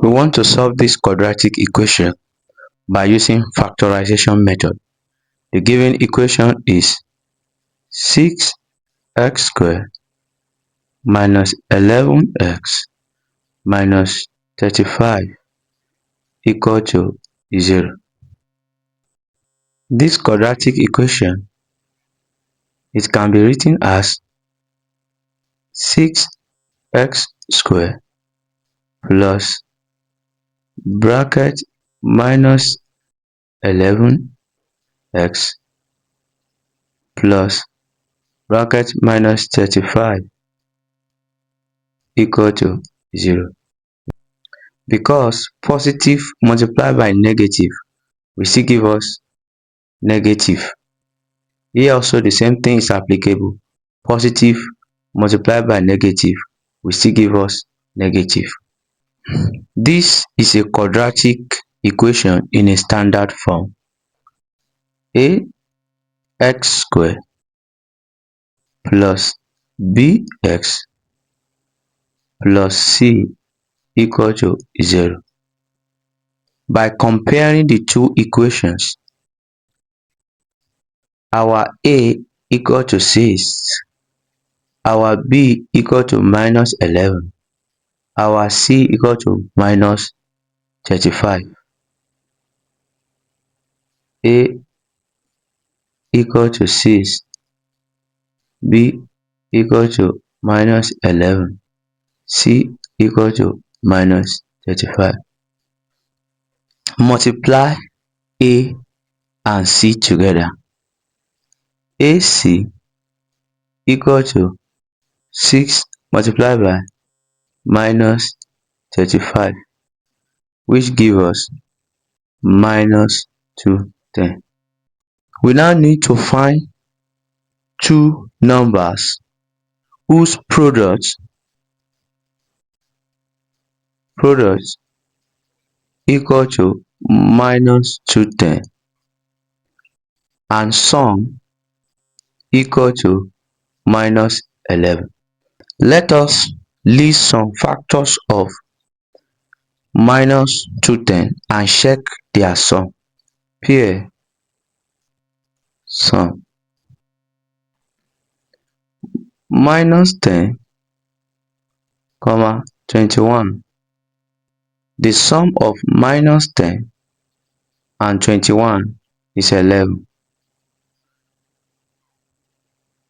We want to solve this quadratic equation by using factorization method. The given equation is 6x squared minus 11x minus 35 equal to 0. This quadratic equation, it can be written as 6x squared plus bracket minus 11x plus bracket minus 35 equal to 0. Because positive multiplied by negative will still give us negative. Here also the same thing is applicable. Positive multiplied by negative will still give us negative. This is a quadratic equation in a standard form. Ax squared plus bx plus c equal to 0. By comparing the two equations, our a equal to 6, our b equal to minus 11, our c equal to minus 35. A equal to 6, b equal to minus 11, c equal to minus 35. Multiply a and c together. AC equal to 6 multiplied by minus 35, which give us minus 210. We now need to find two numbers whose product equal to minus 210 and sum equal to minus 11. Let us list some factors of minus 210 and check their sum. Here, sum minus 10, 21. The sum of minus 10 and 21 is 11,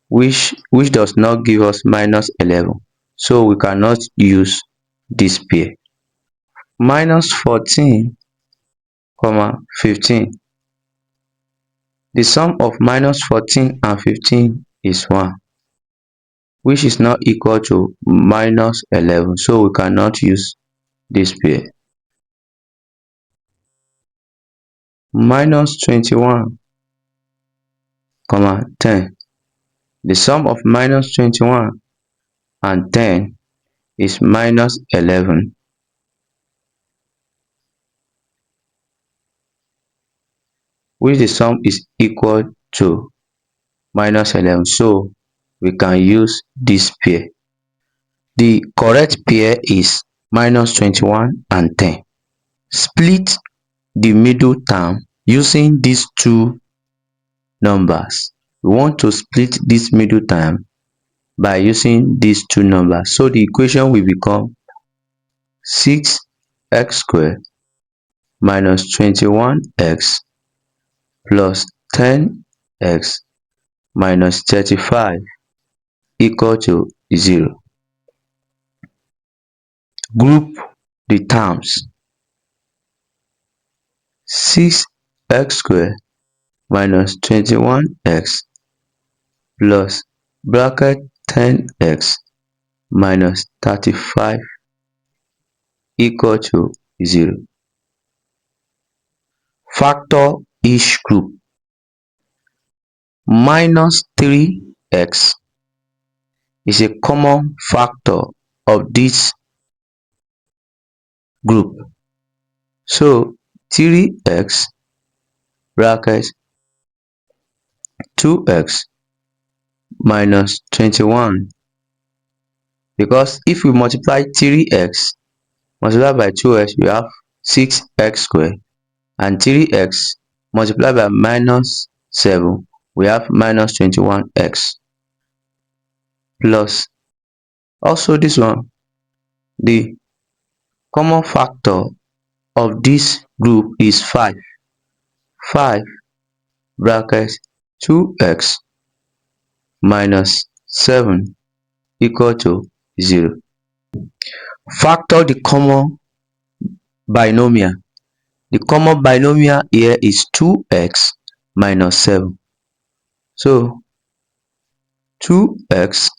which does not give us minus 11, so we cannot use this pair. Minus 14, 15. The sum of minus 14 and 15 is 1, which is not equal to minus 11, so we cannot use this pair. Minus 21, 10. The sum of minus 21 and 10 is minus 11, which the sum is equal to minus 11, so we can use this pair. The correct pair is minus 21 and 10. Split the middle term using these two numbers. We want to split this middle term by using these two numbers, so the equation will become 6x squared minus 21x plus 10x minus 35 equal to 0. Group the terms. 6x squared minus 21x plus bracket 10x minus 35 equal to 0. Factor each group. Minus 3x is a common factor of this group. So 3x bracket 2x minus 21, because if we multiply 3x multiplied by 2x, we have 6x squared, and 3x multiplied by minus 7, we have minus 21x, plus also this one, the common factor of this group is 5. 5 bracket 2x minus 7 equal to 0. Factor the common binomial. The common binomial here is 2x minus 7. So 2x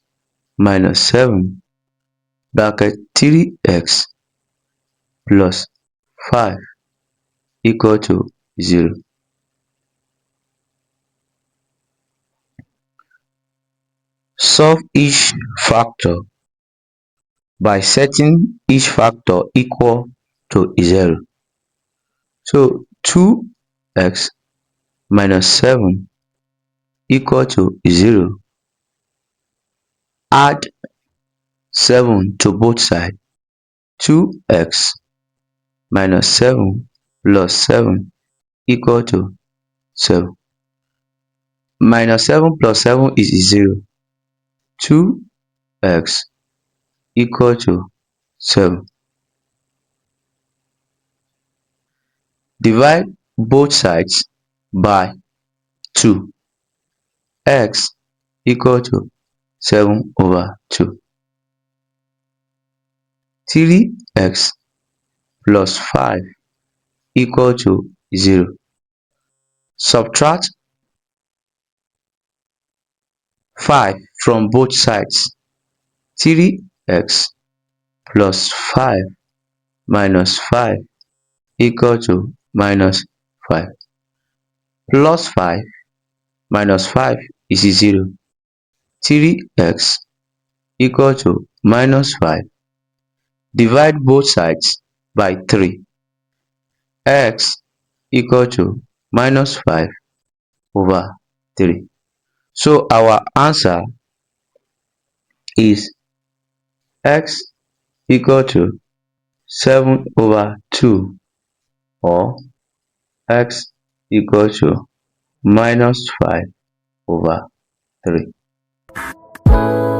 minus 7 bracket 3x plus 5 equal to 0. Solve each factor by setting each factor equal to 0. So 2x minus 7 equal to 0. Add 7 to both sides. 2x minus 7 plus 7 equal to 7. Minus 7 plus 7 is 0. 2x equal to 7. Divide both sides by 2. X equal to 7 over 2. 3x plus 5 equal to 0. Subtract 5 from both sides. 3x plus 5 minus 5 equal to minus 5. Plus 5 minus 5 is 0. 3x equal to minus 5. Divide both sides by 3. X equal to minus 5 over 3. So our answer is x equal to 7 over 2, or x equal to minus 5 over 3.